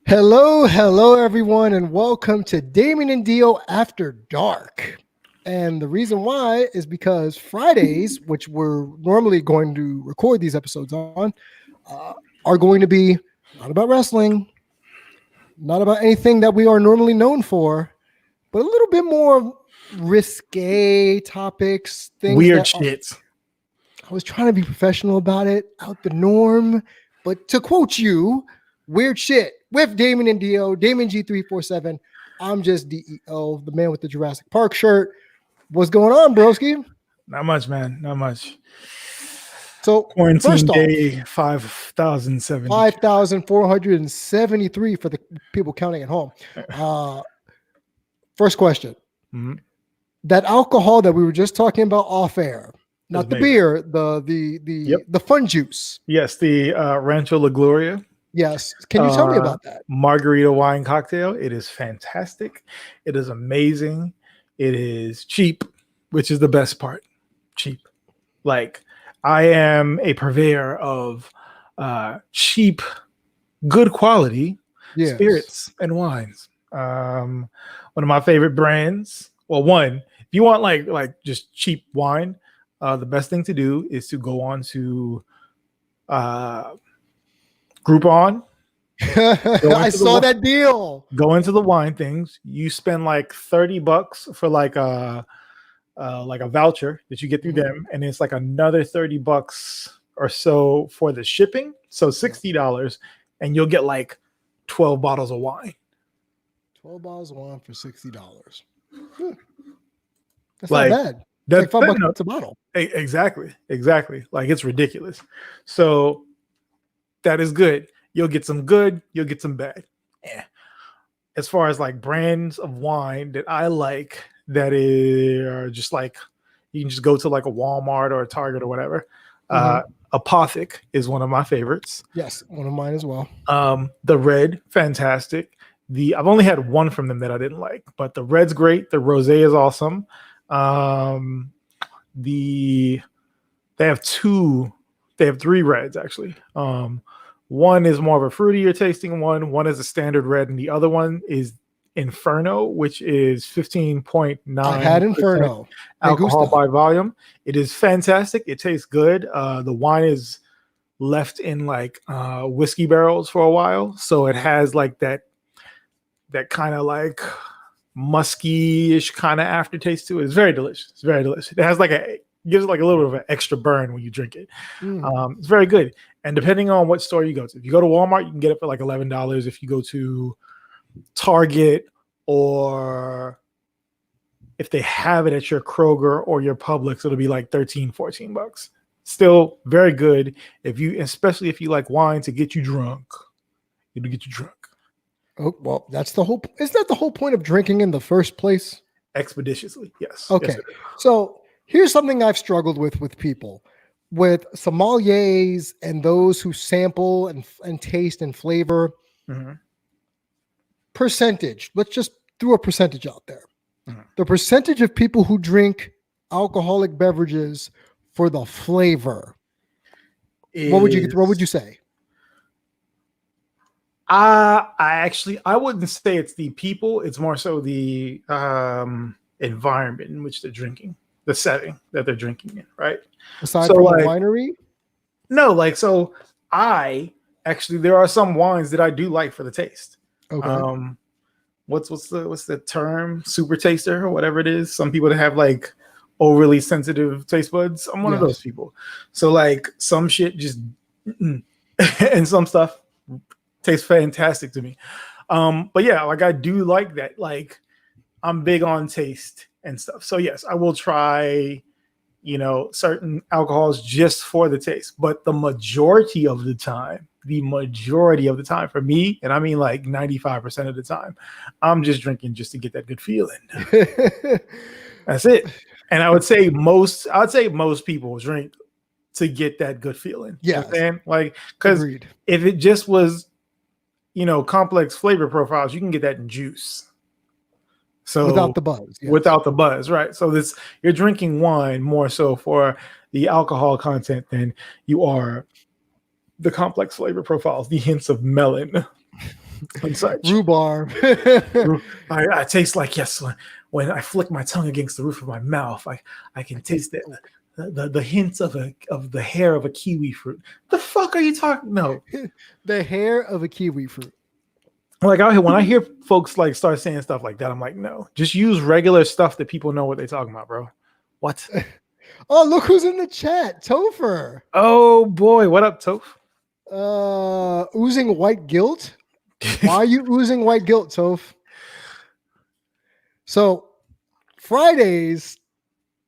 Hello, everyone, and welcome to Damian and DEO After Dark. And the reason why is because Fridays, which we're normally going to record these episodes on, are going to be not about wrestling, not about anything that we are normally known for, but a little bit more risque topics, things Weird that shit. I was trying to be professional about it, out the norm. But to quote you, weird shit with Damian and DEO, Damian G347. I'm just DEO, the man with the Jurassic Park shirt. What's going on, broski? Not much, man. Not much. So Quarantine first off, day 5,070. 5,473 for the people counting at home. First question. Mhm. That alcohol that we were just talking about off air, not the amazing. beer, the fun juice. Yes, the Rancho La Gloria Yes. Can you tell me about that? margarita wine cocktail. It is fantastic. It is amazing. It is cheap, which is the best part. Cheap. Like, I am a purveyor of cheap, good quality Yes. spirits and wines. One of my favorite brands. Well, one, if you want like just cheap wine, the best thing to do is to go on to Groupon. I saw that deal. Go into the wine things. You spend like $30 for like a voucher that you get through them, and it's like another $30 or so for the shipping. So $60, and you'll get like 12 bottles of wine. 12 bottles of wine for $60. That's Like, not bad. That's Like $5 a bottle. Exactly. Like, it's ridiculous. So that is good. You'll get some good, you'll get some bad. As far as like brands of wine that I like that are just like, you can just go to like a Walmart or a Target or whatever. Apothic is one of my favorites. Yes, one of mine as well. The red, fantastic. I've only had one from them that I didn't like, but the red's great. The rosé is awesome. They have three reds actually. One is more of a fruitier tasting one. One is a standard red, and the other one is Inferno, which is 15.9. I had Inferno. Alcohol by volume. It is fantastic. It tastes good. The wine is left in like whiskey barrels for a while, so it has like that kind of like musky-ish kind of aftertaste to it. It's very delicious. It's very delicious. It has gives it like a little bit of an extra burn when you drink it. It's very good. And depending on what store you go to, if you go to Walmart, you can get it for like $11. If you go to Target, or if they have it at your Kroger or your Publix, it'll be like $13-14. Still very good. Especially if you like wine to get you drunk. It'll get you drunk. Oh, well, is that the whole point of drinking in the first place? Expeditiously, yes. Okay. Yes, so here's something I've struggled with people, with sommeliers and those who sample and taste and flavor. Percentage. Let's just throw a percentage out there. The percentage of people who drink alcoholic beverages for the flavor. What would you say? I wouldn't say it's the people. It's more so the environment in which they're drinking, the setting that they're drinking in, right? Aside from the winery? No, there are some wines that I do like for the taste. Okay. What's the term? Super taster or whatever it is. Some people that have like overly sensitive taste buds. I'm one of those people. So like some shit just and some stuff tastes fantastic to me. But yeah, like I do like that. Like I'm big on taste and stuff. So yes, I will try, certain alcohols just for the taste. But the majority of the time for me, and I mean like 95% of the time, I'm just drinking just to get that good feeling. That's it. And I would say most people drink to get that good feeling. Yeah. You know what I'm saying? Like, because if it just was, complex flavor profiles, you can get that in juice. So without the buzz. Yes. Without the buzz, right? So you're drinking wine more so for the alcohol content than you are the complex flavor profiles, the hints of melon. and such. Rhubarb. I taste like, yes, when I flick my tongue against the roof of my mouth, I can taste the hints of the hair of a kiwi fruit. The fuck are you talking? No, the hair of a kiwi fruit. Like out here, when I hear folks like start saying stuff like that, I'm like, no, just use regular stuff that people know what they're talking about, bro. What? Oh, look who's in the chat. Topher. Oh boy, what up, Toph? Oozing white guilt. Why are you oozing white guilt, Toph? So Fridays,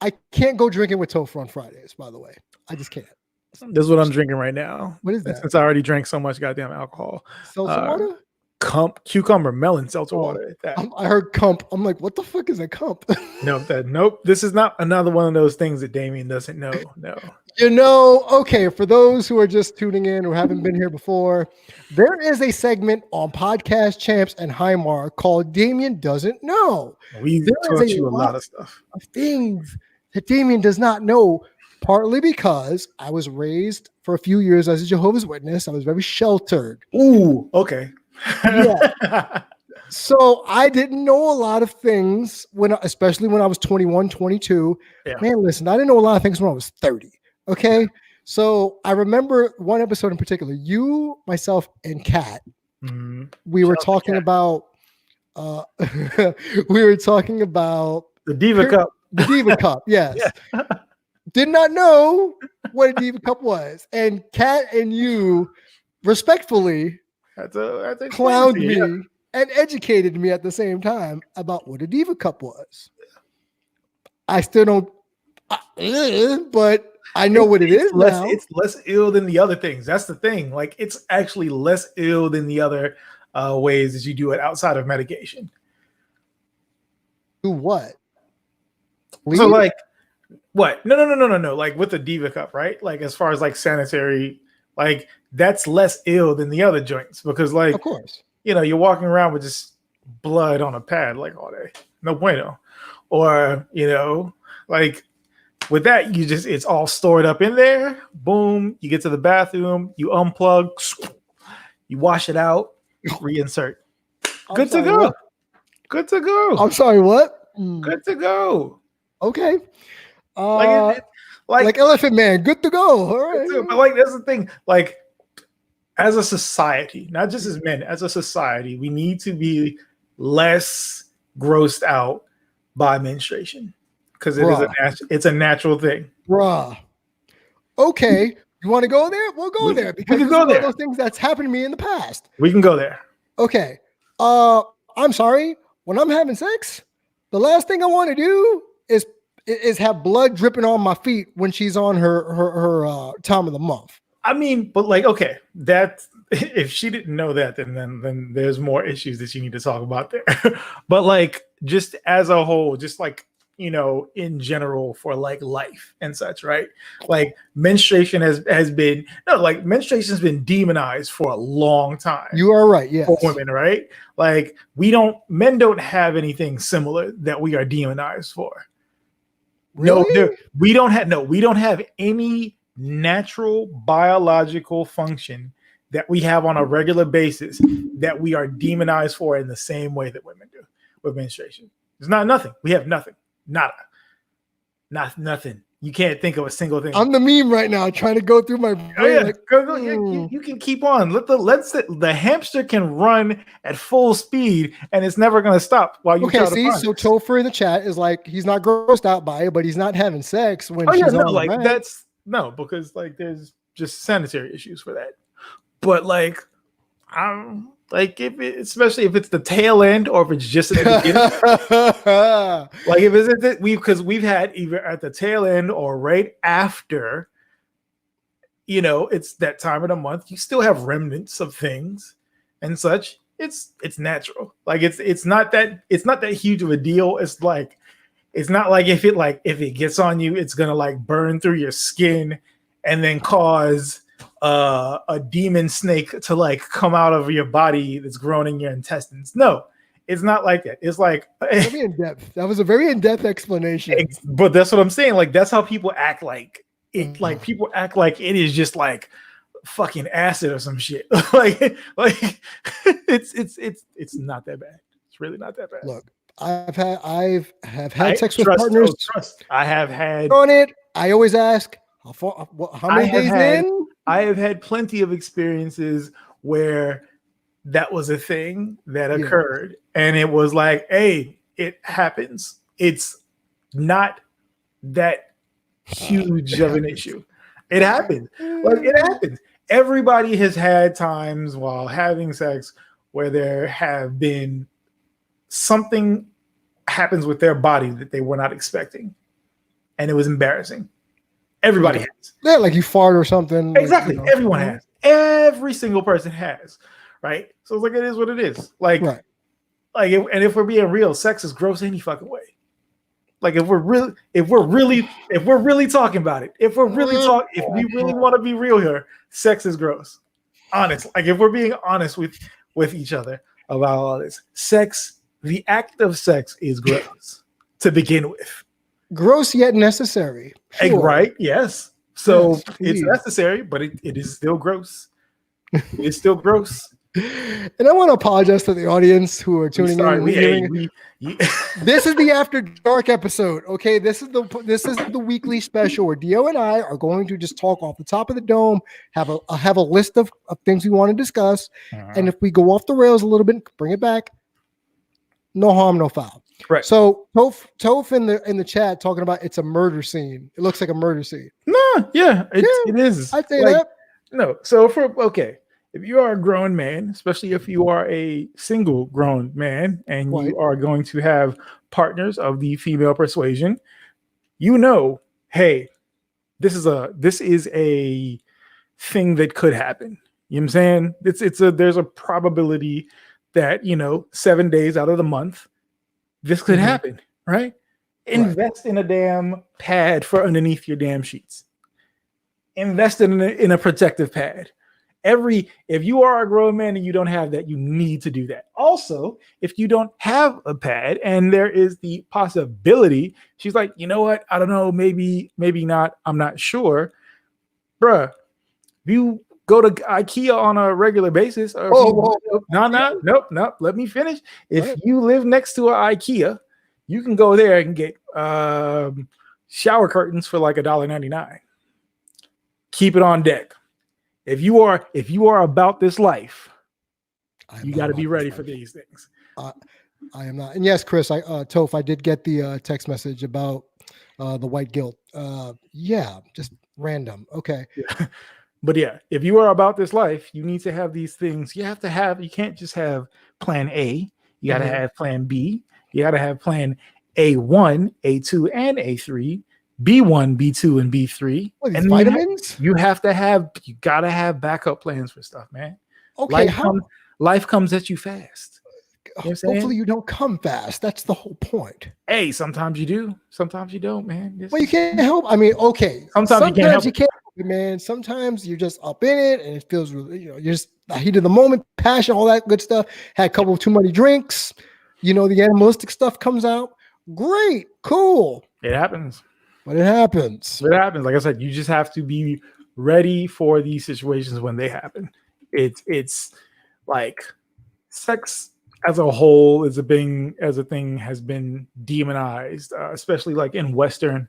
I can't go drinking with Topher on Fridays, by the way. I just can't. This is what I'm drinking right now. What is that? Since I already drank so much goddamn alcohol. Seltzer water? Cucumber melon seltzer water. I heard cump. I'm like, what the fuck is a cump? Nope. This is not another one of those things that Damian doesn't know. No. Okay, for those who are just tuning in or haven't been here before, there is a segment on Podcast Champs and Highmar called Damian Doesn't Know. We taught you a lot of stuff. Of things that Damian does not know, partly because I was raised for a few years as a Jehovah's Witness. I was very sheltered. Ooh, okay. Yeah. So I didn't know a lot of things especially when I was 21, 22. Yeah. Man, listen, I didn't know a lot of things when I was 30. Okay. Yeah. So I remember one episode in particular, you, myself, and Kat, we were talking about the Diva Cup. The Diva Cup, yes. Yeah. Did not know what a Diva Cup was. And Kat and you respectfully clowned me and educated me at the same time about what a Diva Cup was. I still don't, but I know what it is now. It's less ill than the other things. That's the thing. Like, it's actually less ill than the other ways that you do it outside of medication. Do what? So, like, what? No. Like, with the Diva Cup, right? Like, as far as, like, sanitary, like, that's less ill than the other joints because, like, of course, you're walking around with just blood on a pad like all day. No bueno. Or, like with that, it's all stored up in there. Boom. You get to the bathroom, you unplug, you wash it out, reinsert. Good to go. Good to go. I'm sorry, what? Good to go. Okay. Like Elephant Man, good to go. All right. But like, that's the thing. Like, as a society, not just as men, as a society, we need to be less grossed out by menstruation because it's a natural thing. Bruh. Okay. You want to go there? We'll go there because it's one of those things that's happened to me in the past. We can go there. Okay. I'm sorry. When I'm having sex, the last thing I want to do is have blood dripping on my feet when she's on her time of the month. I mean, but like, okay, that if she didn't know that, then there's more issues that you need to talk about there. But like, just as a whole, just like, in general for like life and such, right? Like menstruation has been menstruation's been demonized for a long time. You are right, yes. For women, right? Like men don't have anything similar that we are demonized for. Really? No, we don't have any natural biological function that we have on a regular basis that we are demonized for in the same way that women do with menstruation. There's nothing. We have nothing. Nada. Nothing. You can't think of a single thing. I'm the meme right now trying to go through my brain. Oh, yeah. Go. You can keep on. The hamster can run at full speed and it's never going to stop while you try to find so Topher in the chat is like, he's not grossed out by it, but he's not having sex when she's on like the that's no, because like there's just sanitary issues for that. But like, like especially if it's the tail end or if it's just at the beginning. Like if it's because we've had either at the tail end or right after, it's that time of the month. You still have remnants of things and such. It's natural. Like it's not that huge of a deal. It's like it's not like if it gets on you, it's gonna like burn through your skin and then cause a demon snake to like come out of your body that's grown in your intestines. No, it's not like that. It's like very in depth. That was a very in-depth explanation. But that's what I'm saying. Like that's how people act. Like it. Like people act like it is just like fucking acid or some shit. like it's not that bad. It's really not that bad. Look, I've had sex with partners. Trust. I have had on it. I always ask how many days in. I have had plenty of experiences where that was a thing that occurred, and it was like, hey, it happens. It's not that huge of an issue. It happens. Like, it happens. Everybody has had times while having sex where there have been something happens with their body that they were not expecting, and it was embarrassing. Everybody has. Yeah, like you fart or something. Exactly. Like, Everyone has. Every single person has. Right. So it's like, it is what it is. Like, right. Like, if we're being real, sex is gross any fucking way. Like, if we're really talking about it, if we really want to be real here, sex is gross. Honest. Like, if we're being honest with each other about all this, sex, the act of sex is gross to begin with. Gross yet necessary. Sure. Right? Yes. So it's necessary, but it is still gross. It's still gross. And I want to apologize to the audience who are tuning in. This is the After Dark episode. Okay, this is the weekly special where Dio and I are going to just talk off the top of the dome. Have a list of things we want to discuss, and if we go off the rails a little bit, bring it back. No harm, no foul. Right. So Toph in the chat talking about it's a murder scene. It looks like a murder scene. No, it is. I'd say that. No. So if you are a grown man, especially if you are a single grown man and you are going to have partners of the female persuasion, hey, this is a thing that could happen. You know what I'm saying? There's a probability that 7 days out of the month this could happen, right? Invest in a damn pad for underneath your damn sheets. Invest in a protective pad. If you are a grown man and you don't have that, you need to do that. Also, if you don't have a pad and there is the possibility, she's like, you know what? I don't know, maybe not. I'm not sure. Bruh, if you go to IKEA on a regular basis, or nope. Let me finish. If you live next to an IKEA, you can go there and get shower curtains for like $1.99. Keep it on deck. If you are about this life, you got to be ready for these things. I am not. And yes, Chris, Toph, I did get the text message about the white guilt. Just random. Okay. Yeah. But yeah, if you are about this life, you need to have these things. You can't just have plan A. You got to have plan B. You got to have plan A1, A2, and A3, B1, B2, and B3. And vitamins? You got to have backup plans for stuff, man. Okay. Life comes at you fast. Hopefully you don't come fast. That's the whole point. Hey, sometimes you do. Sometimes you don't, man. Well, you can't help. I mean, okay. Sometimes you can't help it, man. Sometimes you're just up in it and it feels really, you're just the heat of the moment, passion, all that good stuff. Had a couple of too many drinks. The animalistic stuff comes out. Great. Cool. It happens. But it happens. Like I said, you just have to be ready for these situations when they happen. It's like sex as a whole as a thing has been demonized, especially like in Western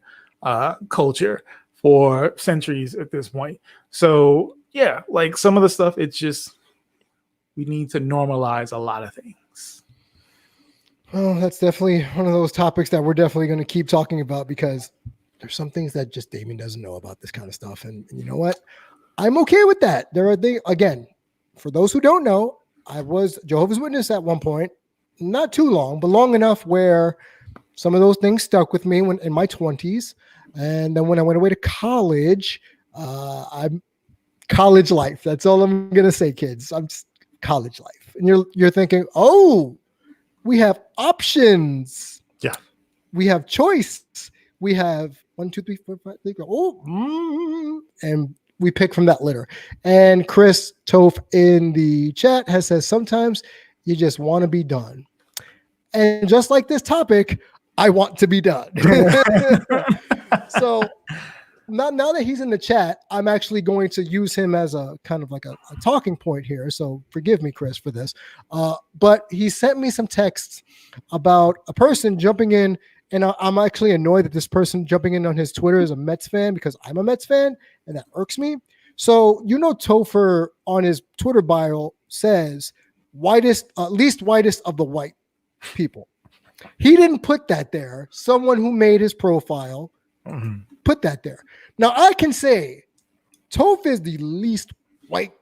culture for centuries at this point. So yeah, like some of the stuff, it's just we need to normalize a lot of things. Well, that's definitely one of those topics that we're definitely going to keep talking about because there's some things that just Damian doesn't know about this kind of stuff. And you know what? I'm okay with that. There are things, again, for those who don't know, I was Jehovah's Witness at one point, not too long, but long enough where some of those things stuck with me when in my 20s. And then when I went away to college, I'm college life. That's all I'm going to say, kids. I'm just college life. And you're thinking, oh, we have options. Yeah. We have choice. We have 1, 2, 3, 4, 5, 6. And we pick from that litter. And Chris Toph in the chat says sometimes you just want to be done. And just like this topic, I want to be done. So now that he's in the chat, I'm actually going to use him as a kind of like a talking point here. So forgive me, Chris, for this. But he sent me some texts about a person jumping in, and I'm actually annoyed that this person jumping in on his Twitter is a Mets fan because I'm a Mets fan, and that irks me. So Topher on his Twitter bio says least whitest of the white people. He didn't put that there. Someone who made his profile put that there. Now I can say Toph is the least white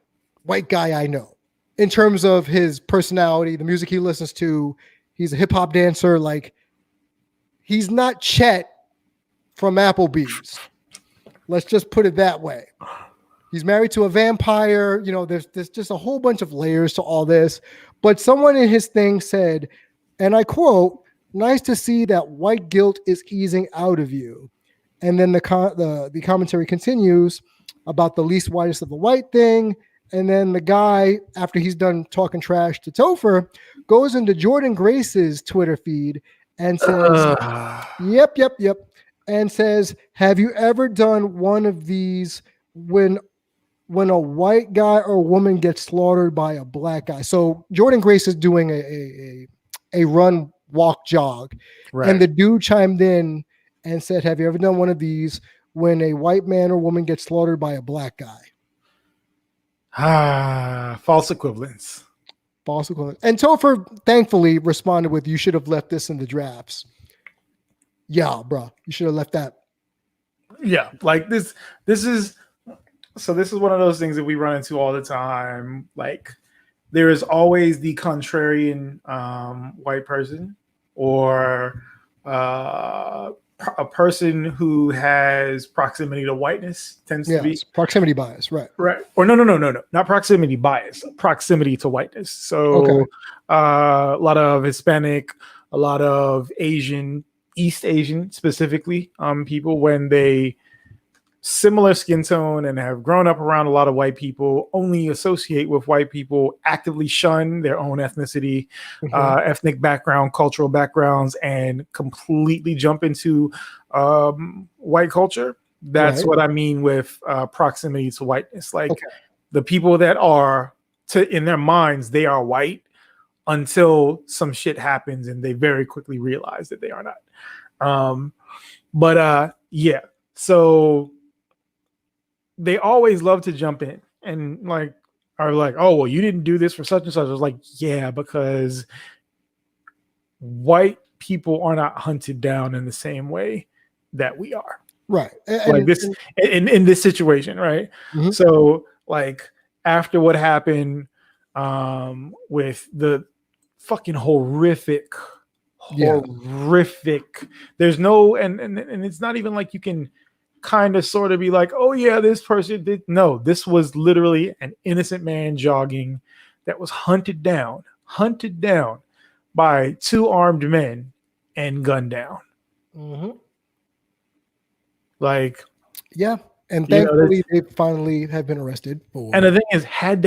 guy I know in terms of his personality, the music he listens to. He's a hip hop dancer. Like, he's not Chet from Applebee's. Let's just put it that way. He's married to a vampire. There's just a whole bunch of layers to all this. But someone in his thing said, and I quote, "Nice to see that white guilt is easing out of you." And then the commentary continues about the least whitest of the white thing. And then the guy, after he's done talking trash to Topher, goes into Jordan Grace's Twitter feed and says, yep. And says, "Have you ever done one of these when a white guy or woman gets slaughtered by a black guy?" So Jordan Grace is doing a run, walk, jog. Right. And the dude chimed in and said, "Have you ever done one of these when a white man or woman gets slaughtered by a black guy?" False equivalence. False equivalence. And Topher thankfully responded with, "You should have left this in the drafts." Yeah, bro. You should have left that. Yeah, like this is one of those things that we run into all the time. Like, there is always the contrarian white person, or a person who has proximity to whiteness tends to be proximity bias, right? Or no, not proximity bias, proximity to whiteness. So a lot of Hispanic, a lot of Asian, East Asian specifically, people, when they similar skin tone and have grown up around a lot of white people, only associate with white people, actively shun their own ethnicity, ethnic background, cultural backgrounds, and completely jump into white culture. That's what I mean with proximity to whiteness. Like, the people that are, in their minds, they are white until some shit happens and they very quickly realize that they are not. So they always love to jump in and are like, "Oh, well, you didn't do this for such and such." I was like, yeah, because white people are not hunted down in the same way that we are. Right. In this situation, right? Mm-hmm. So, like, after what happened with the fucking horrific, there's no, and it's not even like you can kind of sort of be like, "Oh yeah, this person did." No, this was literally an innocent man jogging that was hunted down by two armed men and gunned down. Like, yeah, and thankfully they finally have been arrested. And the thing is, had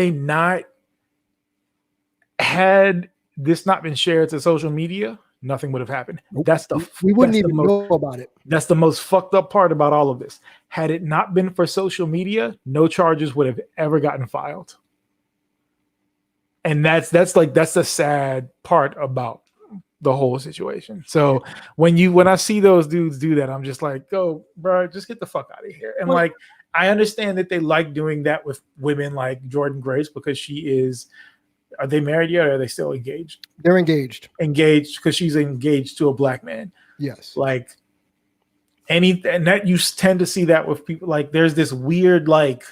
this not been shared to social media, nothing would have happened. We wouldn't even know about it. That's the most fucked up part about all of this. Had it not been for social media, no charges would have ever gotten filed. And that's the sad part about the whole situation. So when I see those dudes do that, I'm just like, "Go, bro, just get the fuck out of here." And like, I understand that they like doing that with women like Jordan Grace, because she is. Are they married yet, or are they still engaged? They're engaged. Engaged because she's engaged to a black man. Yes. Like, and that you tend to see that with people. Like, there's this weird, like,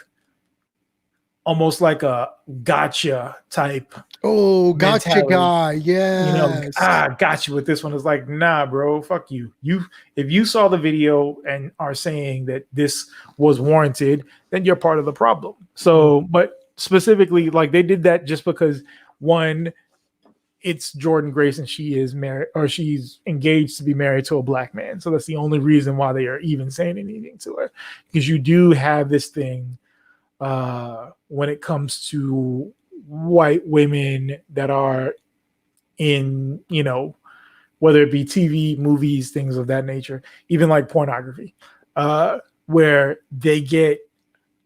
almost like a gotcha type. Oh, gotcha mentality. Guy. Yeah. Got you with this one. It's like, nah, bro, fuck you. If you saw the video and are saying that this was warranted, then you're part of the problem. So, but specifically, like, they did that just because, one, it's Jordan Grace and she is married, or she's engaged to be married to a black man. So that's the only reason why they are even saying anything to her, because you do have this thing when it comes to white women that are in, whether it be TV, movies, things of that nature, even like pornography. where they get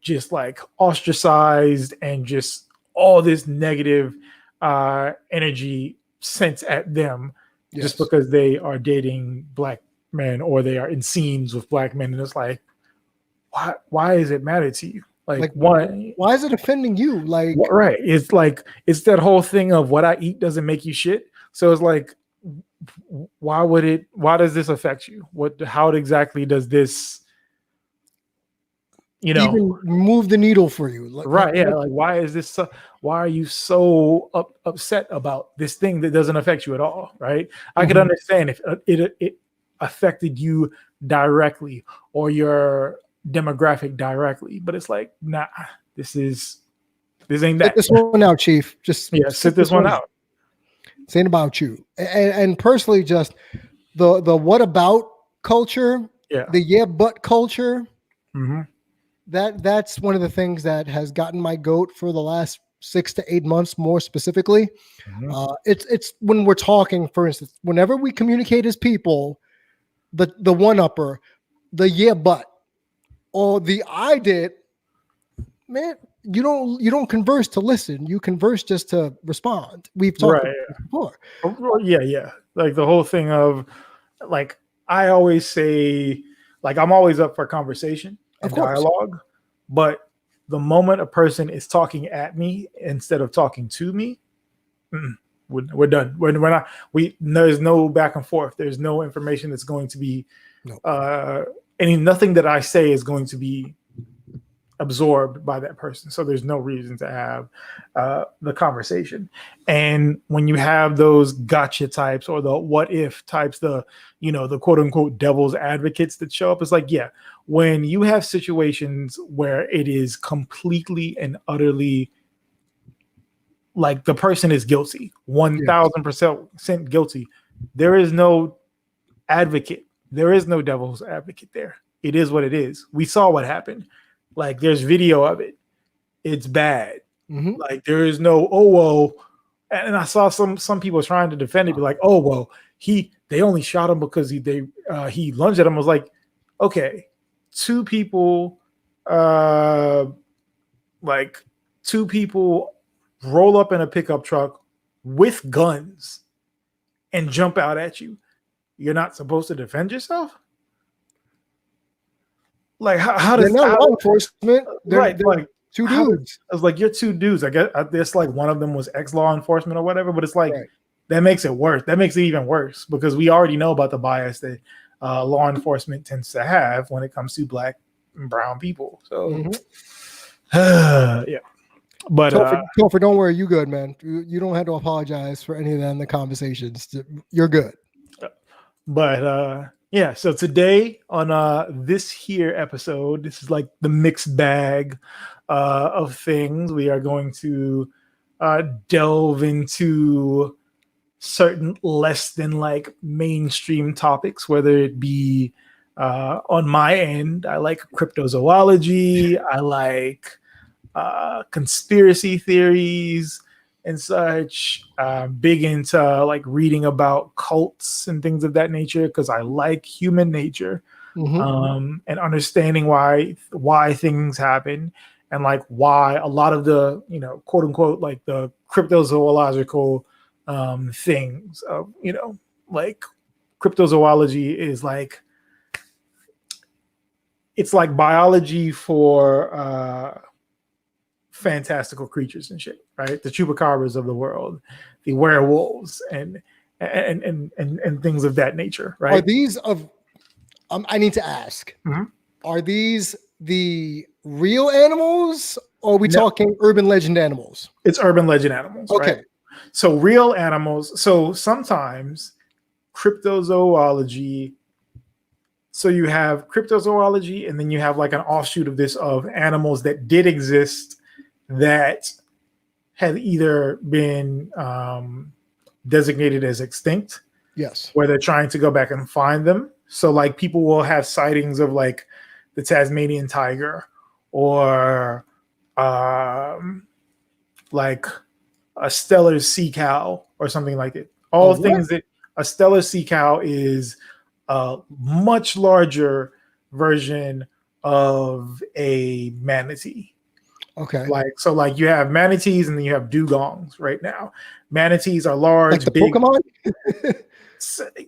just like ostracized and just all this negative energy sent at them just because they are dating black men or they are in scenes with black men. And it's like, why does it matter to you? Like why is it offending you? Like, right. It's like, it's that whole thing of what I eat doesn't make you shit. So it's like, why does this affect you? How exactly does this, even move the needle for you? Right. Yeah. Like, why is this why are you so upset about this thing that doesn't affect you at all? Right. I could understand if it affected you directly or your demographic directly, but it's like, nah, this ain't that. Sit this one out, Chief. Just sit this one out. It's ain't about you. And personally, just the what about culture, the but culture. That's one of the things that has gotten my goat for the last 6 to 8 months, more specifically. It's when we're talking, for instance, whenever we communicate as people, the one-upper, the but, or the I did, man, you don't converse to listen. You converse just to respond. We've talked about this before. Yeah. Like the whole thing of, like, I always say, like, I'm always up for conversation and dialogue, but the moment a person is talking at me instead of talking to me, we're done. There's no back and forth. There's no information that's going to be, nothing that I say is going to be absorbed by that person. So there's no reason to have the conversation. And when you have those gotcha types or the what if types, the quote unquote devil's advocates that show up, it's like, when you have situations where it is completely and utterly like the person is guilty, 1000% guilty, there is no advocate. There is no devil's advocate there. It is what it is. We saw what happened. Like, there's video of it. It's bad. Like, there is no, oh, well, and I saw some people trying to defend it, be like, oh, well, they only shot him because he lunged at him. I was like, okay, two people roll up in a pickup truck with guns and jump out at you. You're not supposed to defend yourself? Like, how does they're not law enforcement? They're like two dudes. I was like, you're two dudes. I guess like one of them was ex-law enforcement or whatever, but it's like that makes it worse. That makes it even worse because we already know about the bias that law enforcement tends to have when it comes to black and brown people. So yeah. But Topher, don't worry, you good, man. You don't have to apologize for any of that in the conversations. You're good. But yeah, so today on this here episode, this is like the mixed bag of things. We are going to delve into certain less than like mainstream topics, whether it be on my end, I like cryptozoology, I like conspiracy theories and such. Big into like reading about cults and things of that nature because I like human nature and understanding why things happen and like why a lot of the quote unquote like the cryptozoological things of like cryptozoology is like it's like biology for fantastical creatures and shit, right? The chupacabras of the world, the werewolves, and things of that nature, right? Are these of? I need to ask. Are these the real animals, or are we talking urban legend animals? It's urban legend animals. Okay. Right? So real animals. So sometimes cryptozoology. So you have cryptozoology, and then you have like an offshoot of this of animals that did exist that have either been designated as extinct. Yes. Where they're trying to go back and find them. So like people will have sightings of like the Tasmanian tiger or like a stellar sea cow or something like that. All things that a stellar sea cow is a much larger version of a manatee. Okay. Like you have manatees and then you have dugongs right now. Manatees are large, Like the big. Pokemon?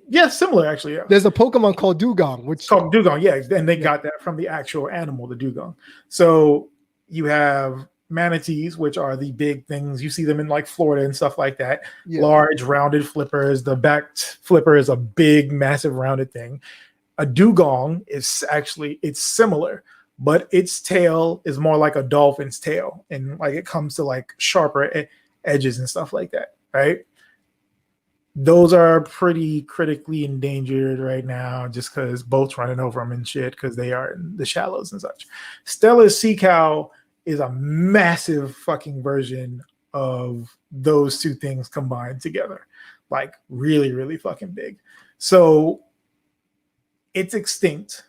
Yeah, similar actually. Yeah. There's a Pokemon called Dugong, which It's called dugong, yeah, and they got that from the actual animal, the dugong. So you have manatees, which are the big things. You see them in like Florida and stuff like that. yeah. Large, rounded flippers. The back flipper is a big, massive, rounded thing. A dugong is actually it's similar, but its tail is more like a dolphin's tail, and like it comes to like sharper edges and stuff like that, right? Those are pretty critically endangered right now just because boats running over them and shit because they are in the shallows and such. Stella's sea cow is a massive fucking version of those two things combined together. Like really, really fucking big. So it's extinct,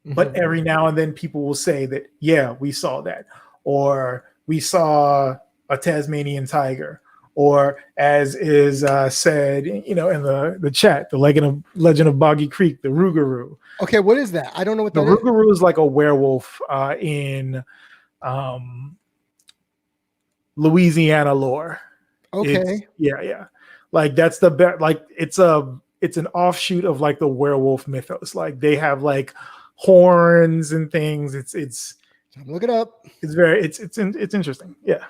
but every now and then people will say that, yeah, we saw that. Or we saw a Tasmanian tiger. Or as is said, in the chat, the Legend of Boggy Creek, the Rougarou. Okay, what is that? I don't know what the that is. Rougarou is like a werewolf in Louisiana lore. Okay. Yeah. Like that's the best. Like it's an offshoot of like the werewolf mythos. Like they have like horns and things. It's look it up. It's interesting. Yeah.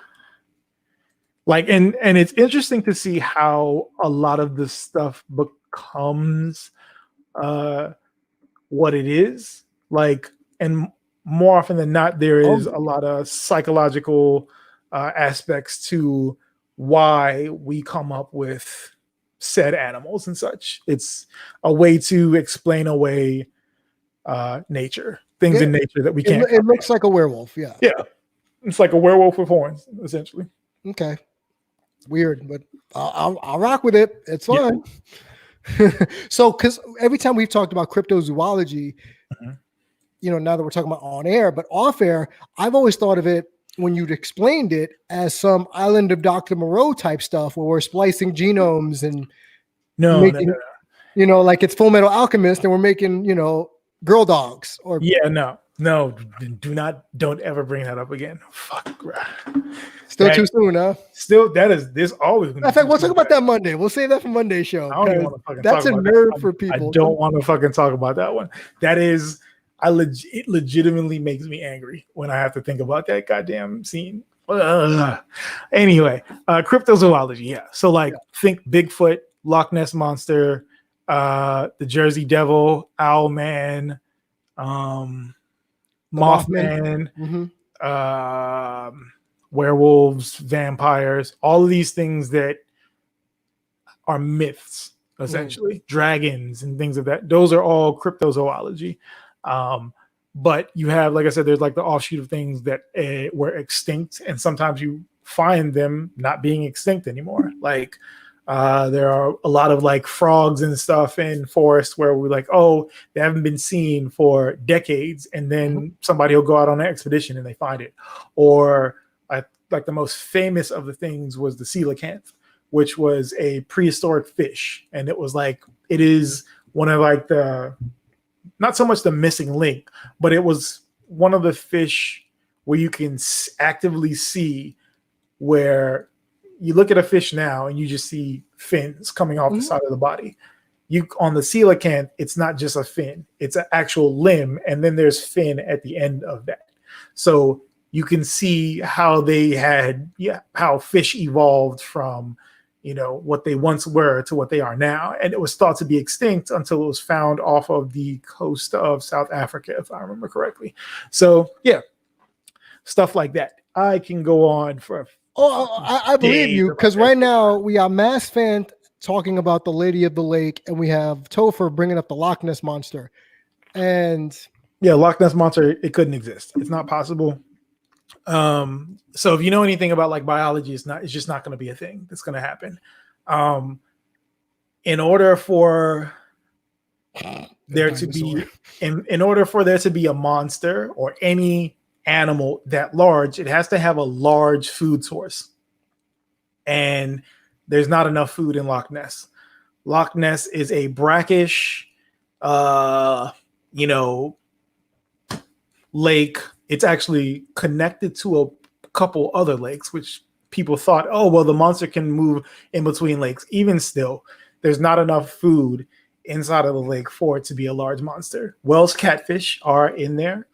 Like and it's interesting to see how a lot of this stuff becomes what it is. Like, and more often than not, there is a lot of psychological aspects to why we come up with said animals and such. It's a way to explain away nature, things in nature that we can't. It looks like a werewolf. Yeah. It's like a werewolf with horns, essentially. Okay. Weird, but I'll rock with it. It's fun. Yeah. So, because every time we've talked about cryptozoology, now that we're talking about on air, but off air, I've always thought of it when you'd explained it as some Island of Dr. Moreau type stuff where we're splicing genomes and no. Like it's Full Metal Alchemist and we're making, girl dogs or don't ever bring that up again. Fuck. Still too soon, huh? Still, there's always in fact, we'll talk about that Monday. We'll save that for Monday's show. I don't even want to fucking that's talk a about nerd that. for people. I don't want to fucking talk about that one. That is, it legitimately makes me angry when I have to think about that goddamn scene. Anyway, cryptozoology, yeah. So think Bigfoot, Loch Ness Monster, the Jersey Devil, Owlman, Mothman, werewolves, vampires, all of these things that are myths, essentially, dragons and things of that. Those are all cryptozoology. But you have, like I said, there's like the offshoot of things that were extinct, and sometimes you find them not being extinct anymore. Like there are a lot of like frogs and stuff in forests where we're like, oh, they haven't been seen for decades, and then somebody will go out on an expedition and they find it. Or like the most famous of the things was the coelacanth, which was a prehistoric fish, and it is one of like the, not so much the missing link, but it was one of the fish where you can actively see, where you look at a fish now and you just see fins coming off the side of the body. On the coelacanth, it's not just a fin, it's an actual limb, and then there's fin at the end of that. So you can see how how fish evolved from, what they once were to what they are now. And it was thought to be extinct until it was found off of the coast of South Africa, if I remember correctly. So yeah, stuff like that. I can go on for I believe you, because right now we got Mass Fan talking about the Lady of the Lake, and we have Topher bringing up the Loch Ness Monster. And yeah, Loch Ness Monster, it couldn't exist. It's not possible. So if you know anything about like biology, it's just not going to be a thing that's going to happen. In order for there to be a monster or any animal that large, it has to have a large food source, and there's not enough food in Loch Ness. Loch Ness is a brackish, lake. It's actually connected to a couple other lakes, which people thought, oh, well, the monster can move in between lakes. Even still, there's not enough food inside of the lake for it to be a large monster. Wells catfish are in there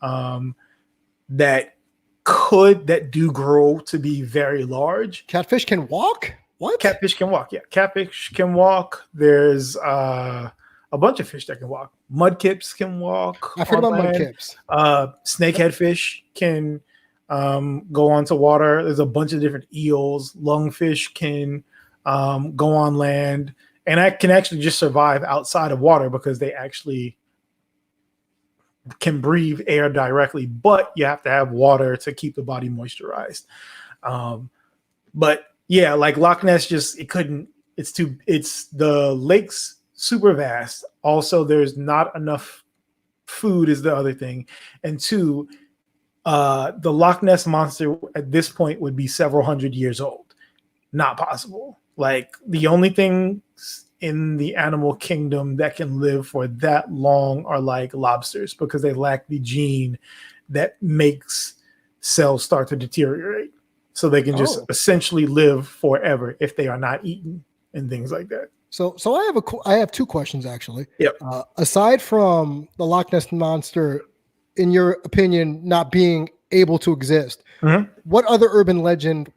that do grow to be very large. Catfish can walk? What? Catfish can walk. Yeah, catfish can walk. There's a bunch of fish that can walk. Mudkips can walk. I've heard about mudkips. Snakehead fish can go onto water. There's a bunch of different eels. Lungfish can go on land, and that can actually just survive outside of water because they actually can breathe air directly, but you have to have water to keep the body moisturized. But yeah, like Loch Ness, it's the lake's super vast. Also, there's not enough food is the other thing. And two, the Loch Ness monster at this point would be several hundred years old. Not possible. Like the only thing in the animal kingdom that can live for that long are like lobsters because they lack the gene that makes cells start to deteriorate. So they can just essentially live forever if they are not eaten and things like that. So I have two questions actually. Yep. Aside from the Loch Ness monster, in your opinion, not being able to exist, what other urban legend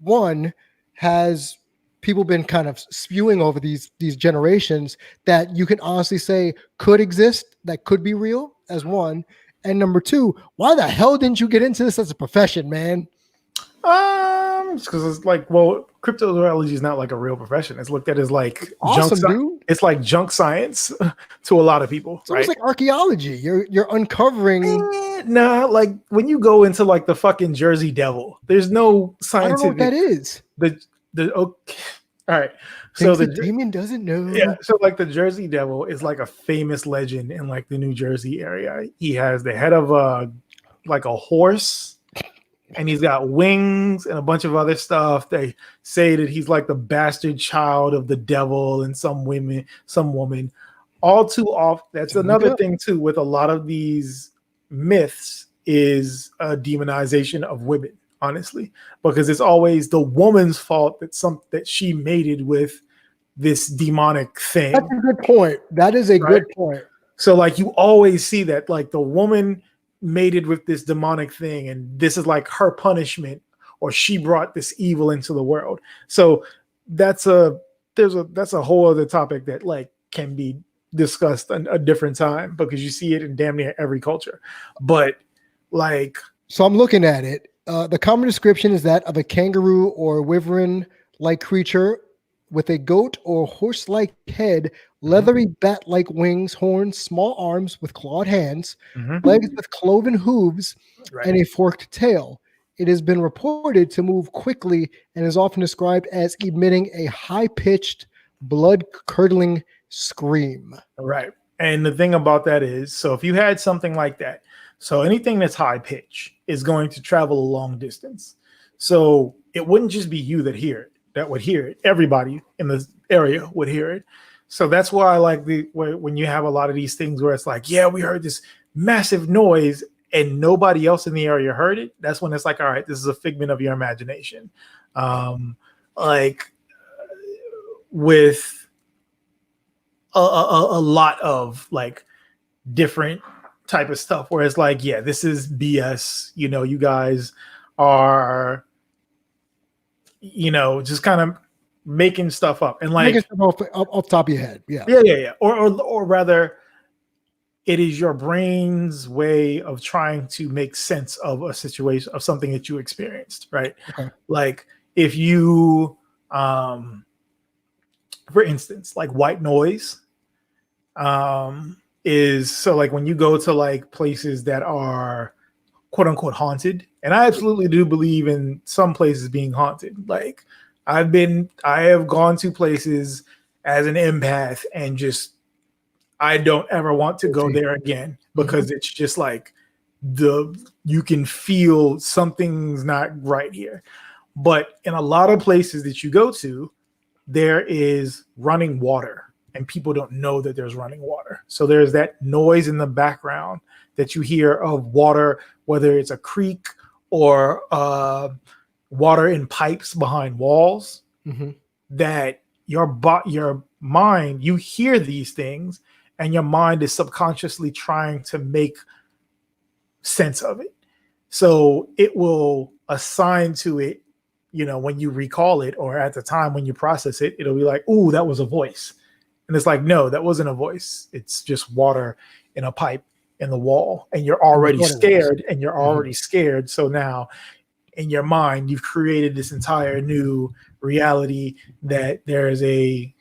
has people been kind of spewing over these generations that you can honestly say could exist, that could be real as one? And number two, why the hell didn't you get into this as a profession, man? Because it's like, well, cryptozoology is not like a real profession. It's looked at as like dude. It's like junk science to a lot of people. It's almost like archaeology. You're uncovering. Nah, like when you go into like the fucking Jersey Devil, there's no scientific. I don't know what that is. Okay. All right. So the Damian doesn't know. Yeah. So like the Jersey Devil is like a famous legend in like the New Jersey area. He has the head of a horse. And he's got wings and a bunch of other stuff. They say that he's like the bastard child of the devil and some woman. All too often. That's another thing too with a lot of these myths is a demonization of women, honestly, because it's always the woman's fault that she mated with this demonic thing. That's a good point. That is a good point. So like you always see that like the woman mated with this demonic thing and this is like her punishment, or she brought this evil into the world. So that's a whole other topic that like can be discussed a different time because you see it in damn near every culture. But like, so I'm looking at it. The common description is that of a kangaroo or wyvern like creature with a goat or horse-like head, leathery bat-like wings, horns, small arms with clawed hands, legs with cloven hooves, and a forked tail. It has been reported to move quickly and is often described as emitting a high-pitched, blood-curdling scream. Right. And the thing about that is, so if you had something like that, so anything that's high pitch is going to travel a long distance. So it wouldn't just be you that would hear it. Everybody in the area would hear it. So that's why I like when you have a lot of these things where it's like, yeah, we heard this massive noise and nobody else in the area heard it. That's when it's like, all right, this is a figment of your imagination. Like with a lot of like different type of stuff where it's like, yeah, this is BS. You know, you guys are, just kind of making stuff up and like off the top of your head. Yeah. Or rather, it is your brain's way of trying to make sense of a situation, of something that you experienced, right? Okay. Like if you, for instance, like white noise, is so like when you go to like places that are quote unquote haunted, and I absolutely do believe in some places being haunted. Like I have gone to places as an empath and just I don't ever want to go there again because it's just like you can feel something's not right here. But in a lot of places that you go to, there is running water and people don't know that there's running water. So there's that noise in the background that you hear of water whether it's a creek or water in pipes behind walls, that your mind, you hear these things and your mind is subconsciously trying to make sense of it. So it will assign to it, when you recall it, or at the time when you process it, it'll be like, "Ooh, that was a voice." And it's like, no, that wasn't a voice. It's just water in a pipe in the wall. And you're already scared, and you're already scared. So now in your mind, you've created this entire new reality that there's a,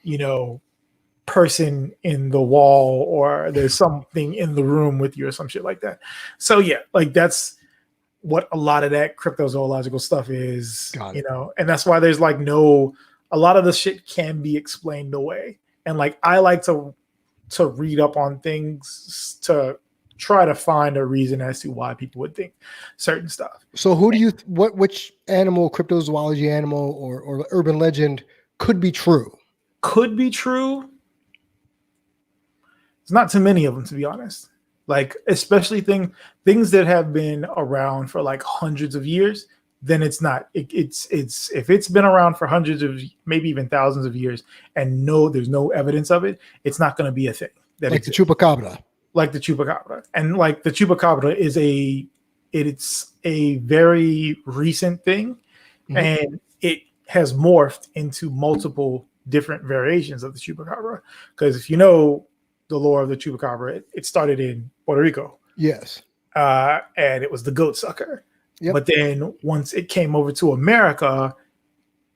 person in the wall, or there's something in the room with you, or some shit like that. So yeah, like that's what a lot of that cryptozoological stuff is, and that's why there's like a lot of the shit can be explained away. And like, I like to read up on things to try to find a reason as to why people would think certain stuff. So who do you, which animal, cryptozoology animal or urban legend could be true? Could be true. There's not too many of them, to be honest. Like, especially things that have been around for like hundreds of years, then it's not. It's if it's been around for hundreds of, maybe even thousands of years, and there's no evidence of it, it's not going to be a thing. That like exists. The chupacabra. Like the chupacabra, and like the chupacabra it's a very recent thing, and it has morphed into multiple different variations of the chupacabra. Because if you know the lore of the chupacabra, it started in Puerto Rico. Yes. And it was the goat sucker. Yep. But then once it came over to America,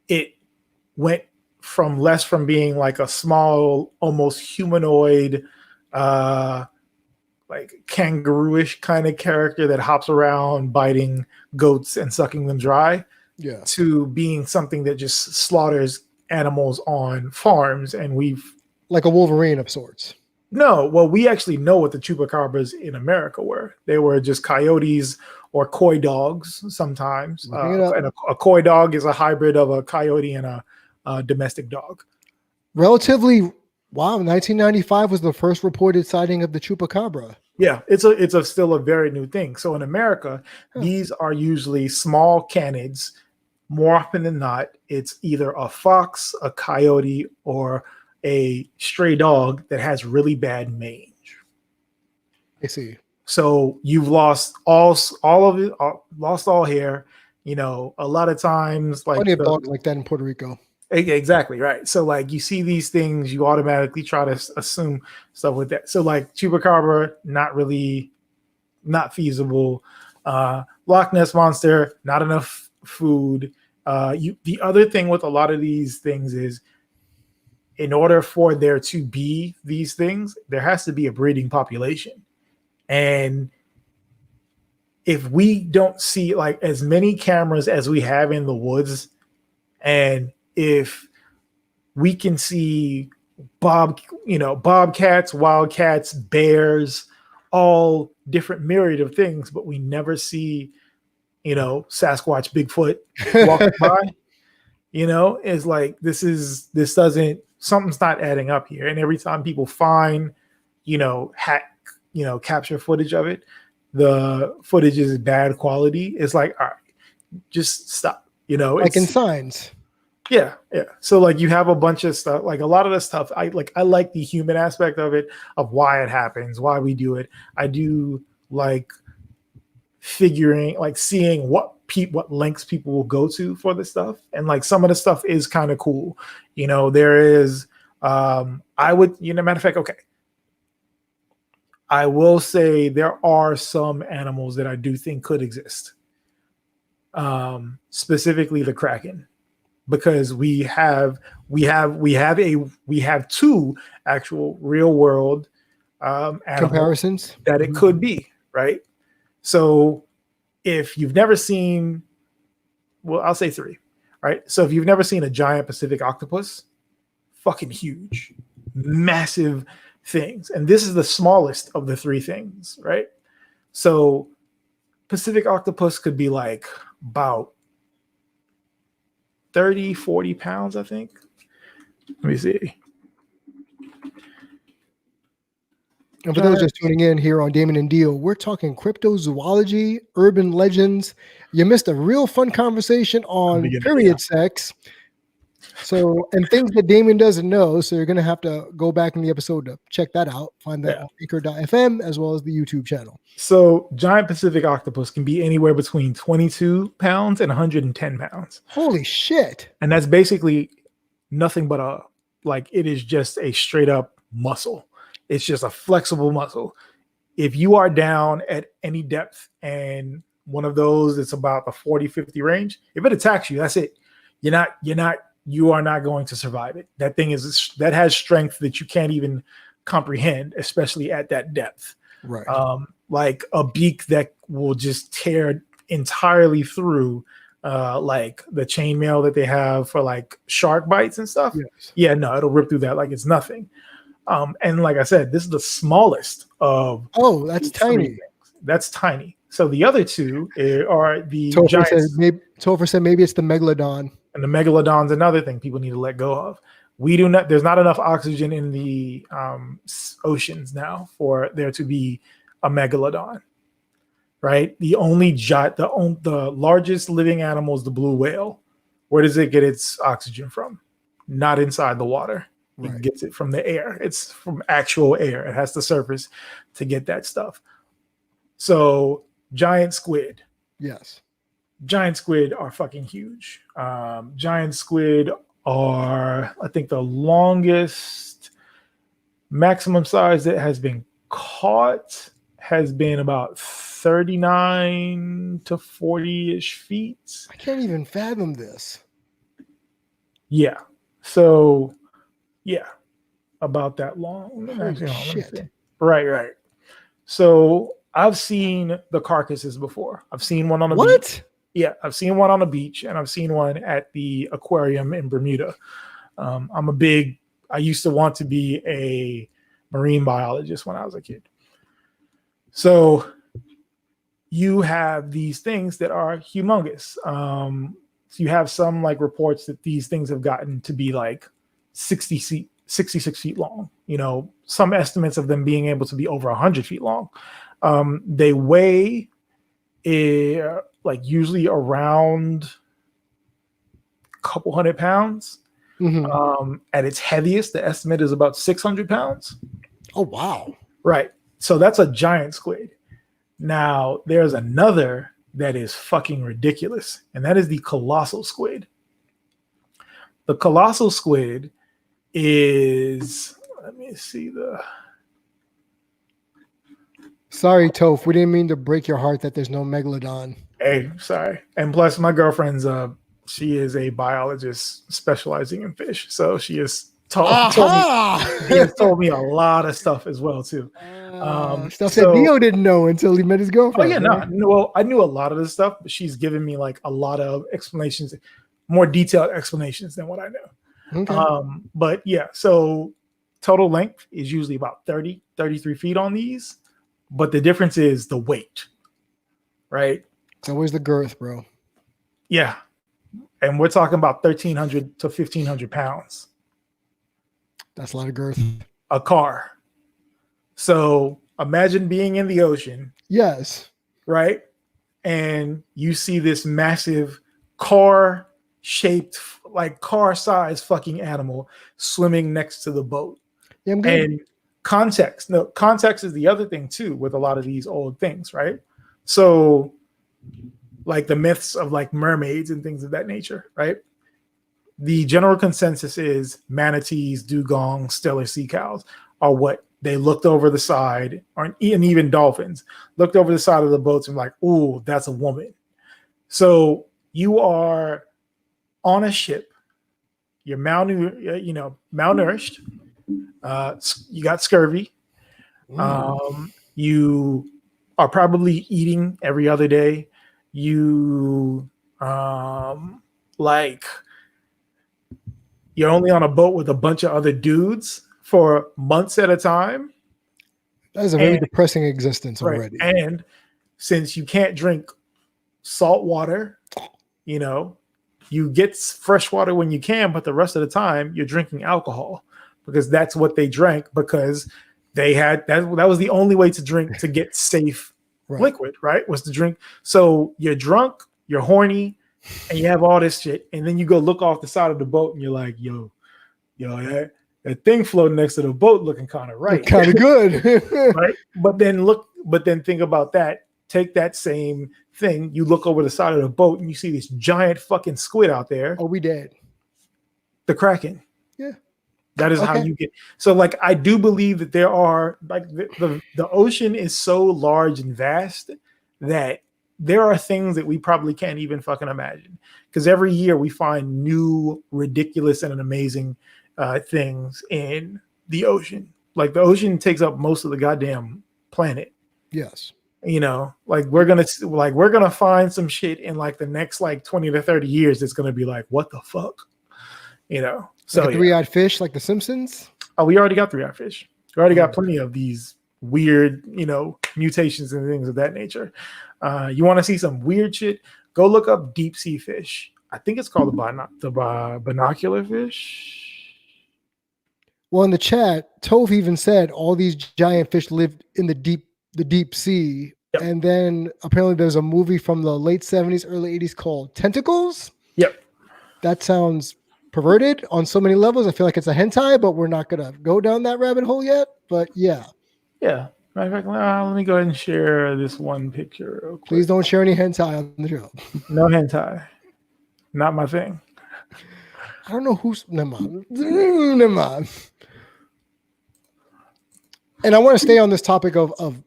it went from being like a small, almost humanoid, like kangaroo-ish kind of character that hops around biting goats and sucking them dry, to being something that just slaughters animals on farms. And like a Wolverine of sorts. No, well, we actually know what the chupacabras in America were. They were just coyotes or coy dogs sometimes. And a coy dog is a hybrid of a coyote and a domestic dog. Relatively, 1995 was the first reported sighting of the chupacabra. Yeah, it's still a very new thing. So in America, these are usually small canids. More often than not, it's either a fox, a coyote, or a stray dog that has really bad mange. I see. So you've lost all of it, lost all hair. A lot of times, like plenty of dogs like that in Puerto Rico. Exactly right. So like, you see these things, you automatically try to assume stuff with that. So like chupacabra, not feasible. Loch Ness monster, not enough food. The other thing with a lot of these things is, in order for there to be these things, there has to be a breeding population. And if we don't see like as many cameras as we have in the woods, and if we can see bobcats, wildcats, bears, all different myriad of things, but we never see, Sasquatch, Bigfoot walking by, is like, something's not adding up here. And every time people find, capture footage of it, the footage is bad quality. It's like, all right, just stop. Like in Signs. Yeah. So like, you have a bunch of stuff, like a lot of the stuff. I like the human aspect of it, of why it happens, why we do it. I do like seeing what lengths people will go to for this stuff, and like some of the stuff is kind of cool. There is matter of fact, okay, I will say there are some animals that I do think could exist, specifically the Kraken, because we have two actual real world comparisons that it could be, right? So if you've never seen, well, I'll say three, right? So if you've never seen a giant Pacific octopus, fucking huge, massive things. And this is the smallest of the three things, right? So Pacific octopus could be like about 30, 40 pounds, I think. Let me see. And for those just tuning in here on Damian and DEO, we're talking cryptozoology, urban legends. You missed a real fun conversation on period sex. So, and things that Damian doesn't know. So you're going to have to go back in the episode to check that out. Find that on Anchor.fm as well as the YouTube channel. So giant Pacific octopus can be anywhere between 22 pounds and 110 pounds. Holy shit. And that's basically nothing but it is just a straight up muscle. It's just a flexible muscle. If you are down at any depth and one of those, it's about the 40, 50 range. If it attacks you, that's it. You are not going to survive it. That thing that has strength that you can't even comprehend, especially at that depth. Right. Like a beak that will just tear entirely through like the chainmail that they have for like shark bites and stuff. Yes. Yeah, no, it'll rip through that like it's nothing. And like I said, this is the smallest of. Oh, that's tiny. That's tiny. So the other two are the Topher giants. said maybe it's the megalodon. And the megalodon's another thing people need to let go of. We do not. There's not enough oxygen in the oceans now for there to be a megalodon. Right. The largest living animal is the blue whale. Where does it get its oxygen from? Not inside the water. Right. It gets it from the air. It's from actual air. It has to surface to get that stuff. So giant squid. Yes. Giant squid are fucking huge. Giant squid are, I think, the longest maximum size that has been caught has been about 39 to 40-ish feet. I can't even fathom this. Yeah. So, yeah, about that long. Shit. Right. So I've seen the carcasses before. I've seen one on the beach. Yeah, I've seen one on the beach, and I've seen one at the aquarium in Bermuda. I used to want to be a marine biologist when I was a kid. So you have these things that are humongous. So you have some like reports that these things have gotten to be like 66 feet long. You know, some estimates of them being able to be over 100 feet long. They weigh like usually around a couple 100 pounds. Mm-hmm. At its heaviest, the estimate is about 600 pounds. Oh, wow. Right. So that's a giant squid. Now, there's another that is fucking ridiculous, and that is the colossal squid. The colossal squid is, let me see Sorry, Toph. We didn't mean to break your heart that there's no megalodon. Hey, sorry. And plus, my girlfriend's she is a biologist specializing in fish, so she has told me a lot of stuff as well too. Stuff that DEO didn't know until he met his girlfriend. Oh yeah, no. Well, I knew a lot of this stuff, but she's given me like a lot of explanations, more detailed explanations than what I know. Okay. But yeah, so total length is usually about 33 feet on these. But the difference is the weight, right? It's always the girth, bro. Yeah. And we're talking about 1,300 to 1,500 pounds. That's a lot of girth. A car. So imagine being in the ocean. Yes. Right? And you see this massive car-shaped, like car-sized fucking animal swimming next to the boat. Yeah, I'm good. And context is the other thing too with a lot of these old things, right? So like the myths of like mermaids and things of that nature, right? The general consensus is manatees, dugongs, stellar sea cows are what they looked over the side, and even dolphins looked over the side of the boats and like, ooh, that's a woman. So you are on a ship, you're malnourished, you got scurvy, you are probably eating every other day, you like you're only on a boat with a bunch of other dudes for months at a time. That is a very depressing existence already. Right. And since you can't drink salt water, you get fresh water when you can, but the rest of the time you're drinking alcohol because that's what they drank, because They had that was the only way to drink to get safe liquid, right? Was to drink. So you're drunk, you're horny, and you have all this shit, and then you go look off the side of the boat and you're like, yo, that thing floating next to the boat looking kind of right. Kind of good. Right? But then think about that. Take that same thing, you look over the side of the boat and you see this giant fucking squid out there. Oh, we dead. The Kraken. Yeah. That is how you get. So like, I do believe that there are like the ocean is so large and vast that there are things that we probably can't even fucking imagine. Because every year we find new, ridiculous, and amazing things in the ocean. Like the ocean takes up most of the goddamn planet. Yes. You know, like we're gonna find some shit in like the next like 20 to 30 years. It's gonna be like, what the fuck? You know. So like a three-eyed fish, like the Simpsons. Oh, we already got three-eyed fish. We already got plenty of these weird, mutations and things of that nature. You want to see some weird shit? Go look up deep sea fish. I think it's called the binocular fish. Well, in the chat, Tove even said all these giant fish live in the deep sea. Yep. And then apparently there's a movie from the late 70s, early 80s called Tentacles. Yep. That sounds perverted on so many levels. I feel like it's a hentai, but we're not gonna go down that rabbit hole yet. But yeah. Matter of fact, let me go ahead and share this one picture real quick. Please don't share any hentai on the show. No hentai. Not my thing. I don't know who's never mind. And I want to stay on this topic of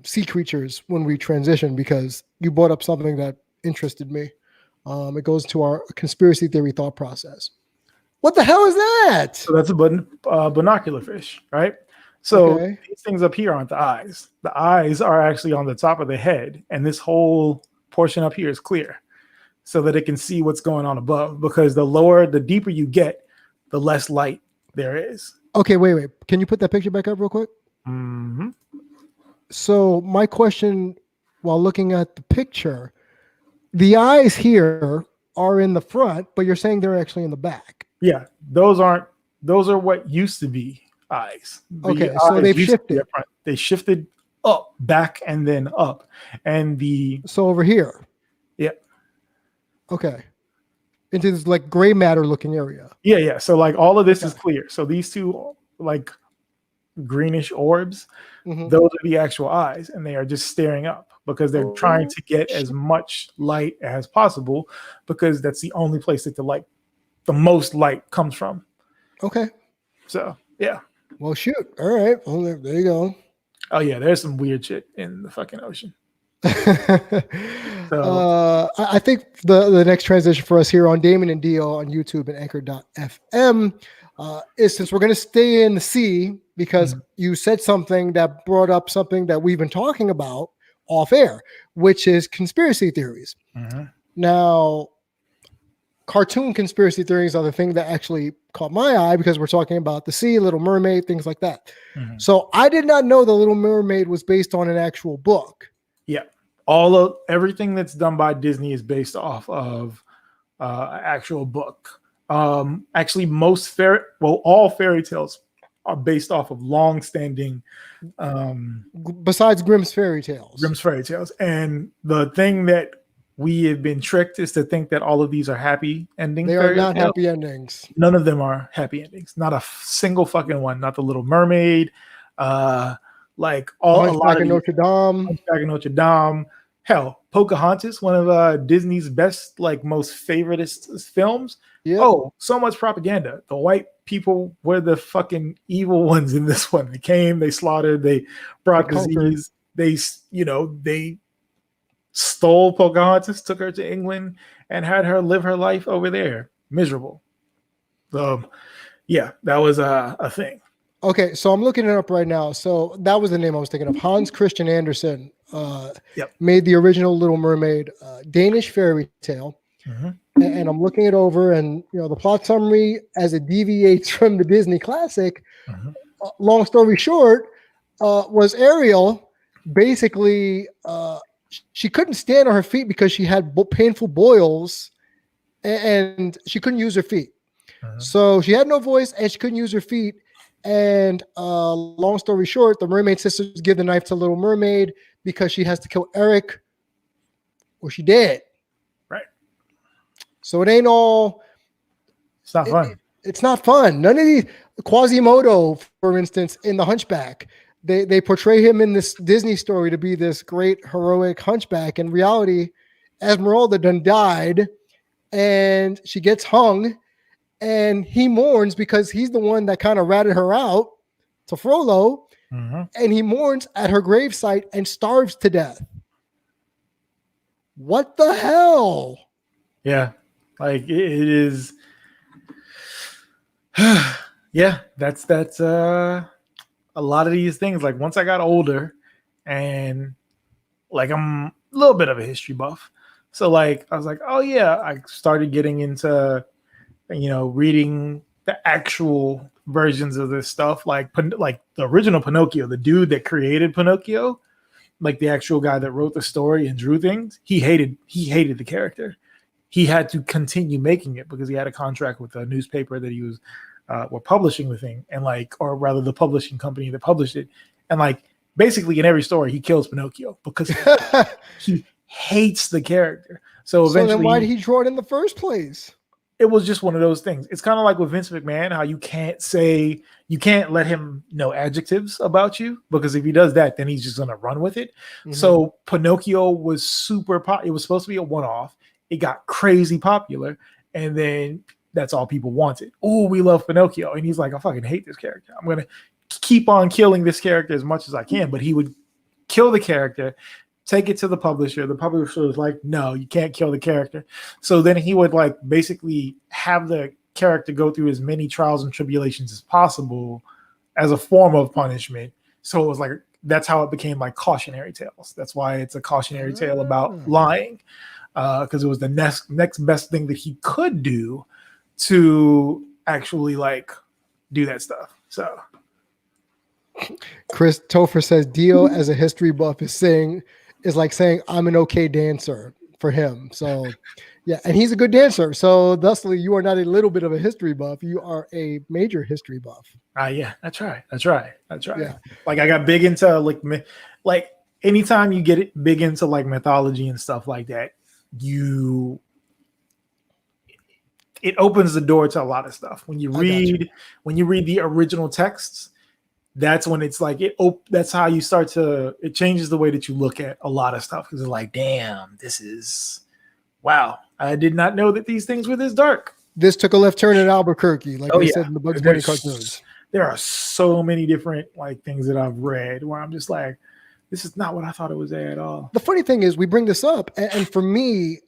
sea creatures when we transition, because you brought up something that interested me. It goes to our conspiracy theory thought process. What the hell is that? So that's a binocular fish, right? So these things up here aren't the eyes. The eyes are actually on the top of the head, and this whole portion up here is clear so that it can see what's going on above, because the deeper you get, the less light there is. Okay, wait. Can you put that picture back up real quick? Mm-hmm. So my question while looking at the picture, the eyes here are in the front, but you're saying they're actually in the back. Yeah, those are what used to be eyes. Okay, so they've shifted. They shifted up, back, and then up. And so over here. Yeah. Okay. Into this like gray matter looking area. Yeah. So like all of this is clear. So these two like greenish orbs, those are the actual eyes, and they are just staring up because they're trying to get as much light as possible, because that's the only place that the most light comes from. Okay. So yeah. Well, shoot. All right. Well, there you go. Oh yeah, there's some weird shit in the fucking ocean. I think the next transition for us here on Damian and DEO on YouTube and Anchor.fm is, since we're going to stay in the sea, because you said something that brought up something that we've been talking about off air, which is conspiracy theories. Now, cartoon conspiracy theories are the thing that actually caught my eye, because we're talking about the sea, Little Mermaid, things like that. So I did not know the Little Mermaid was based on an actual book. Yeah, everything that's done by Disney is based off of an actual book. Actually, all fairy tales are based off of long-standing. Besides Grimm's fairy tales. And the thing that we have been tricked is to think that all of these are happy endings. They are not happy endings. None of them are happy endings. Not a single fucking one. Not the Little Mermaid. Like Hunchback of Notre Dame. Hell, Pocahontas, one of Disney's best, most favoriteest films. Yep. Oh, so much propaganda. The white people were the fucking evil ones in this one. They came, they slaughtered, they brought disease. They stole Pocahontas, took her to England, and had her live her life over there. Miserable. Yeah, that was a thing. Okay, so I'm looking it up right now. So that was the name I was thinking of. Hans Christian Andersen made the original Little Mermaid, Danish fairy tale. And I'm looking it over, and the plot summary, as it deviates from the Disney classic, long story short, was Ariel. Basically, she couldn't stand on her feet because she had painful boils, and she couldn't use her feet. So she had no voice, and she couldn't use her feet. And long story short, the mermaid sisters give the knife to Little Mermaid because she has to kill Eric or she dead. Right. So it ain't all. It's not fun. It's not fun. None of these. Quasimodo, for instance, in The Hunchback, they portray him in this Disney story to be this great heroic hunchback. In reality, Esmeralda done died, and she gets hung, and he mourns because he's the one that kind of ratted her out to Frollo, and he mourns at her gravesite and starves to death. What the hell? Yeah, like it is. Yeah, that's a lot of these things. Like once I got older, and like I'm a little bit of a history buff, so like I was like, oh yeah, I started getting into reading the actual versions of this stuff, like the original Pinocchio, the dude that created Pinocchio, like the actual guy that wrote the story and drew things. He hated the character. He had to continue making it because he had a contract with a newspaper that he was were publishing the thing, and or rather the publishing company that published it. And basically in every story he kills Pinocchio because he hates the character. So eventually, then why did he draw it in the first place? It was just one of those things. It's kind of like with Vince McMahon, how you can't let him know adjectives about you, because if he does that, then he's just going to run with it. Mm-hmm. So Pinocchio was super popular. It was supposed to be a one-off. It got crazy popular, and then that's all people wanted. Oh, we love Pinocchio. And he's like, I fucking hate this character. I'm going to keep on killing this character as much as I can. But he would kill the character, take it to the publisher. The publisher was like, no, you can't kill the character. So then he would basically have the character go through as many trials and tribulations as possible as a form of punishment. So it was that's how it became cautionary tales. That's why it's a cautionary tale about lying, because it was the next best thing that he could do to actually do that stuff. So Chris Topher says DEO as a history buff is like saying I'm an okay dancer for him. So yeah, and he's a good dancer. So thusly, you are not a little bit of a history buff. You are a major history buff. Yeah, that's right. Yeah. I got big into anytime you get it big into mythology and stuff like that, it opens the door to a lot of stuff. When you read the original texts, that's when it's that's how you start to, it changes the way that you look at a lot of stuff, because it's damn, wow, I did not know that these things were this dark. This took a left turn in Albuquerque, they said in the Bugs Bunny cartoons. There are so many different things that I've read where I'm just this is not what I thought it was at all. The funny thing is we bring this up, and for me,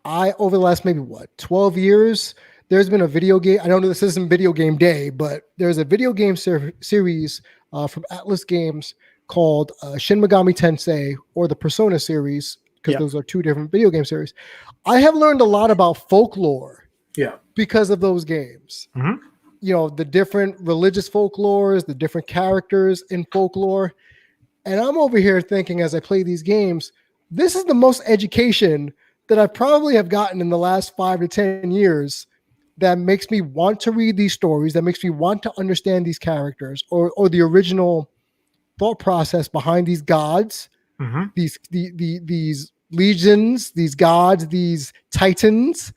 over the last maybe 12 years, there's been a video game. I don't know this isn't video game day, but there's a video game series from Atlas Games called Shin Megami Tensei, or the Persona series, because those are two different video game series. I have learned a lot about folklore because of those games. Mm-hmm. The different religious folklores, the different characters in folklore. And I'm over here thinking, as I play these games, this is the most education that I probably have gotten in the last 5 to 10 years, that makes me want to read these stories, that makes me want to understand these characters, or the original thought process behind these gods, mm-hmm. these legions, these gods, these titans,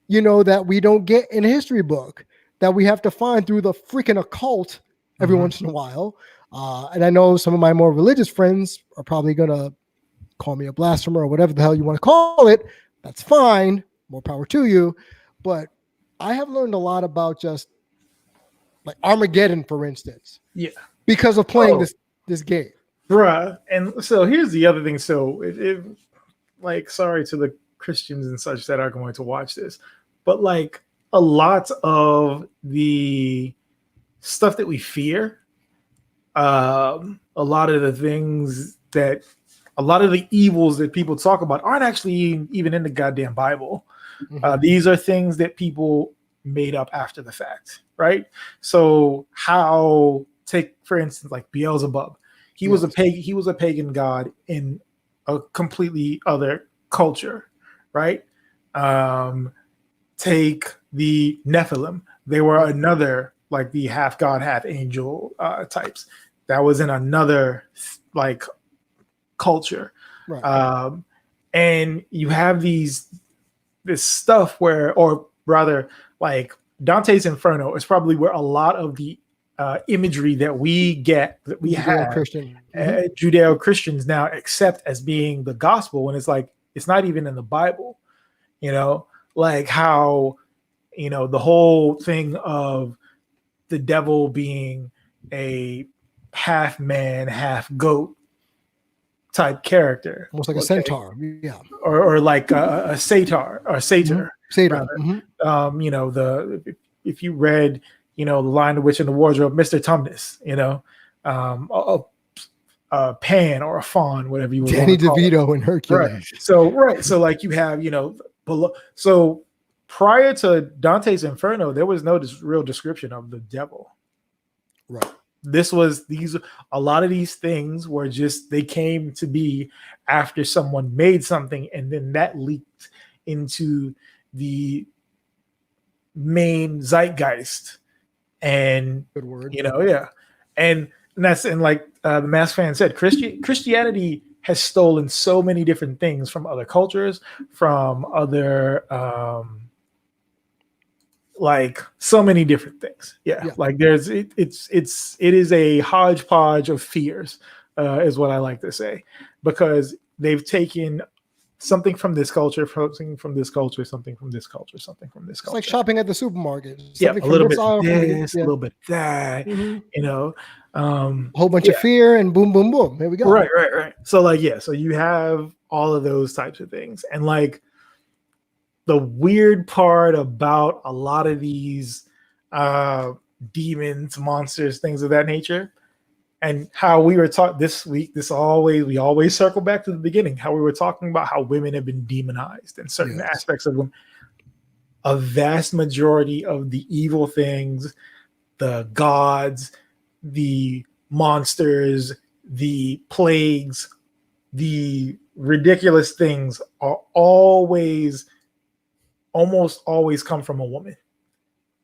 that we don't get in a history book, that we have to find through the freaking occult every once in a while. And I know some of my more religious friends are probably going to call me a blasphemer or whatever the hell you want to call it. That's fine. More power to you. But I have learned a lot about just Armageddon, for instance. Yeah. Because of playing this game. Bruh. And so here's the other thing. So sorry to the Christians and such that are going to watch this, but a lot of the stuff that we fear, a lot of the things that, a lot of the evils that people talk about aren't actually even in the goddamn Bible. Mm-hmm. These are things that people made up after the fact, right? So take for instance, Beelzebub. He was a pagan god in a completely other culture, right? Take the Nephilim. They were another like the half god, half angel types. That was in another like culture. Right. And you have this stuff where, or rather, like Dante's Inferno is probably where a lot of the imagery that we have Judeo-Christian. Judeo-Christians now accept as being the gospel, when it's like it's not even in the Bible. Like how the whole thing of the devil being a half man, half goat type character, Almost like a centaur. Yeah. or like a satyr or satyr. Satyr. If you read The Lion, the Witch, and the Wardrobe, Mr. Tumnus, a Pan or a Fawn, whatever you want. Danny DeVito and Hercules. Right. So like you have below. So prior to Dante's Inferno, there was no real description of the devil. Right. A lot of these things were just, they came to be after someone made something, and then that leaked into the main zeitgeist. And good word. And like the Mask Fan said, Christianity has stolen so many different things from other cultures, from other like so many different things. Like it is a hodgepodge of fears, is what I like to say, because they've taken something from this culture, something from this culture, something from this culture, something from this culture. It's like shopping at the supermarket. A little bit this, a little bit that, a whole bunch of fear, and boom, boom, boom. There we go. Right. So like, so you have all of those types of things. And like the weird part about a lot of these demons, monsters, things of that nature, and how we were taught this week, we always circle back to the beginning, how we were talking about how women have been demonized in certain aspects of them. A vast majority of the evil things, the gods, the monsters, the plagues, the ridiculous things are almost always come from a woman.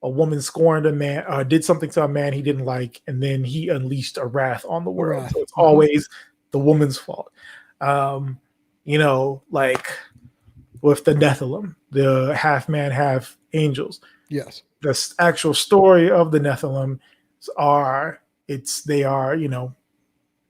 A woman scorned a man, did something to a man he didn't like, and then he unleashed a wrath on the world. So it's always the woman's fault. Like with the Nephilim, the half man, half angels. Yes. The actual story of the Nephilim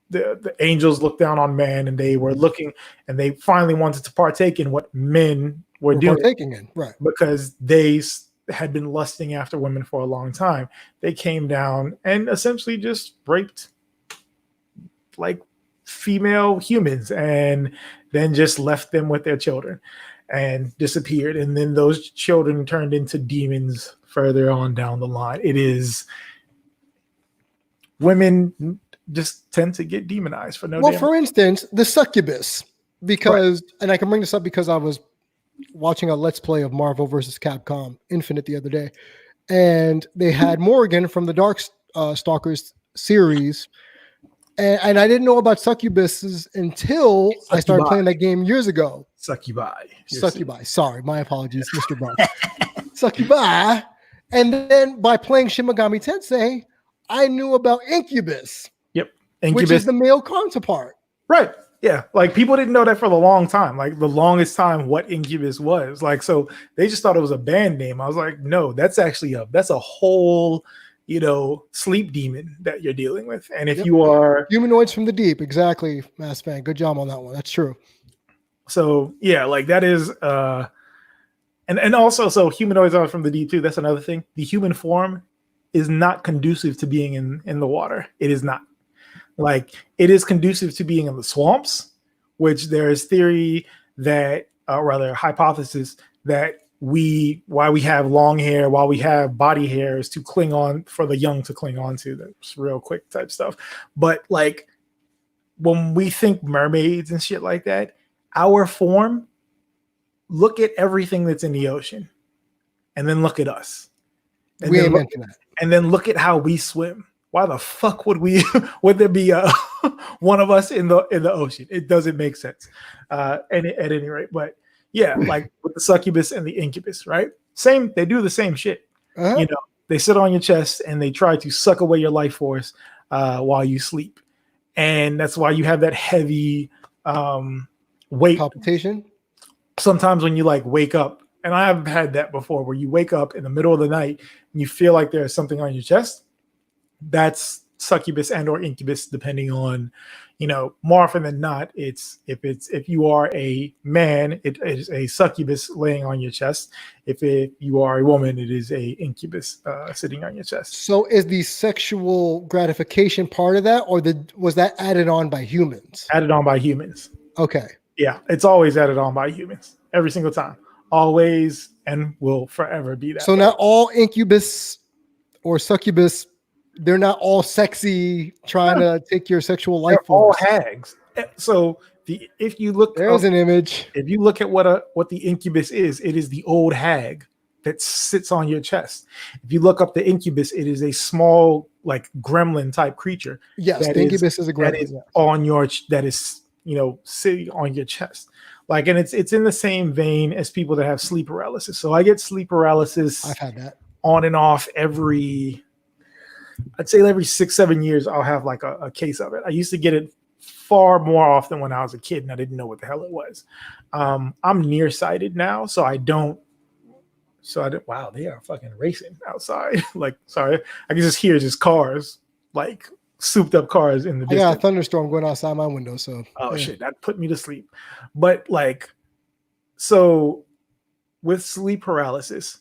the angels looked down on man, and they were looking, and they finally wanted to partake in what men were doing. Partaking in, right. Because they had been lusting after women for a long time. They came down and essentially just raped like female humans, and then just left them with their children and disappeared. And then those children turned into demons further on down the line. It is, women just tend to get demonized for no. Well, for instance, the succubus, because, and I can bring this up because I was watching a Let's Play of Marvel versus Capcom Infinite the other day, and they had Morgan from the Dark Stalkers series, and I didn't know about succubuses until I started playing that game years ago. Succubi. Sorry, my apologies, Mr. Brown. Succubi. And then by playing Shin Megami Tensei, I knew about Incubus. Yep. Incubus, which is the male counterpart. Right. Yeah, like people didn't know that for the long time, like the longest time, what Incubus was. Like, so they just thought it was a band name. I was like, no, that's actually that's a whole, sleep demon that you're dealing with. And if you are humanoids from the deep, exactly, Mass Fan, good job on that one. That's true. So yeah, like that is, and also, so humanoids are from the deep too. That's another thing. The human form is not conducive to being in the water. It is not. Like, it is conducive to being in the swamps, which there is theory that, rather hypothesis that why we have long hair, while we have body hair, is to cling on, for the young to cling on to. That's real quick type stuff. But like when we think mermaids and shit like that, our form, look at everything that's in the ocean, and then look at us. And then look at how we swim. Why the fuck would there be one of us in the ocean? It doesn't make sense. At any rate, but yeah, like with the succubus and the incubus, right? They do the same shit. They sit on your chest and they try to suck away your life force while you sleep. And that's why you have that heavy weight. Palpitation. Sometimes when you like wake up, and I have had that before, where you wake up in the middle of the night and you feel like there's something on your chest. That's succubus and or incubus, depending on, more often than not, if you are a man, it is a succubus laying on your chest. If you are a woman, it is a incubus sitting on your chest. So is the sexual gratification part of that, or was that added on by humans? Added on by humans. Okay. Yeah, it's always added on by humans every single time. Always and will forever be that. So not all incubus or succubus, they're not all sexy trying to take your sexual life force. All hags. So if you look, there's an image. If you look at what the incubus is, it is the old hag that sits on your chest. If you look up the incubus, it is a small like gremlin type creature. Yes, the incubus is a gremlin. That is on your sitting on your chest. Like, and it's in the same vein as people that have sleep paralysis. So I get sleep paralysis. I've had that on and off I'd say every 6-7 years, I'll have like a case of it. I used to get it far more often when I was a kid and I didn't know what the hell it was. I'm nearsighted now, so I don't. Wow, they are fucking racing outside. Like, sorry, I can just hear cars, like souped up cars in the distance. I got a thunderstorm going outside my window. So shit, that put me to sleep. But like, so with sleep paralysis,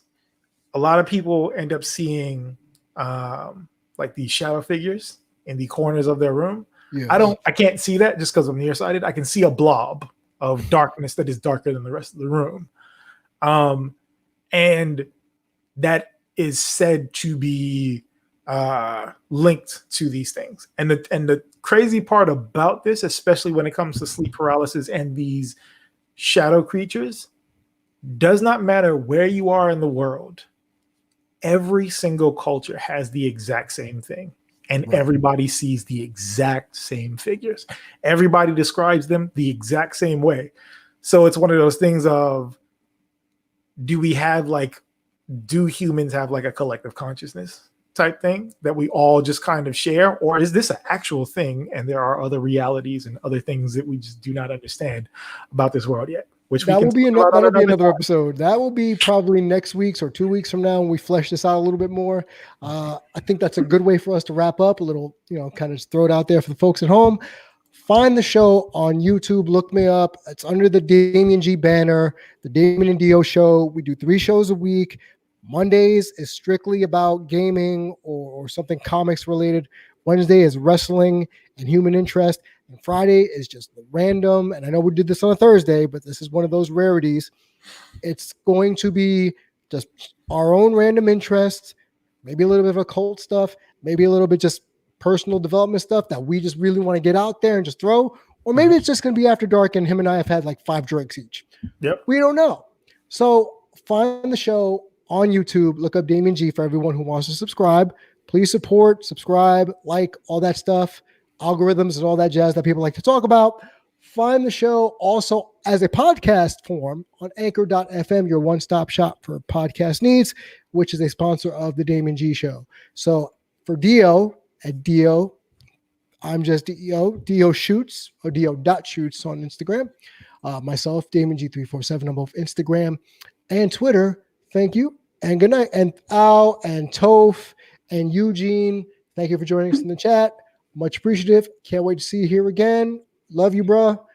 a lot of people end up seeing like these shadow figures in the corners of their room. Yeah. I can't see that just because I'm nearsighted. I can see a blob of darkness that is darker than the rest of the room. And that is said to be linked to these things. And the crazy part about this, especially when it comes to sleep paralysis and these shadow creatures, does not matter where you are in the world. Every single culture has the exact same thing. And right. Everybody sees the exact same figures. Everybody describes them the exact same way. So it's one of those things of, do humans have like a collective consciousness type thing that we all just kind of share? Or is this an actual thing and there are other realities and other things that we just do not understand about this world yet? That'll be another episode. That will be probably next week's or 2 weeks from now when we flesh this out a little bit more. I think that's a good way for us to wrap up a little, kind of just throw it out there for the folks at home. Find the show on YouTube. Look me up. It's under the Damian G banner, the Damian and DEO show. We do 3 shows a week. Mondays is strictly about gaming or something comics related. Wednesday is wrestling and human interest. And Friday is just random. And I know we did this on a Thursday, but this is one of those rarities. It's going to be just our own random interests, maybe a little bit of occult stuff, maybe a little bit just personal development stuff that we just really want to get out there and just throw. Or maybe it's just going to be after dark and him and I have had like 5 drinks each. Yep. We don't know. So find the show on YouTube. Look up Damian G for everyone who wants to subscribe. Please support, subscribe, like, all that stuff. Algorithms and all that jazz that people like to talk about. Find the show also as a podcast form on anchor.fm, your one-stop shop for podcast needs, which is a sponsor of the Damian G Show. So for DEO, at DEO, I'm just DEO, DEO Shoots, or DEO.Shoots on Instagram. Myself, Damian G347 on both Instagram and Twitter. Thank you and good night. And Al and Toph and Eugene, thank you for joining us in the chat. Much appreciative. Can't wait to see you here again. Love you, bro.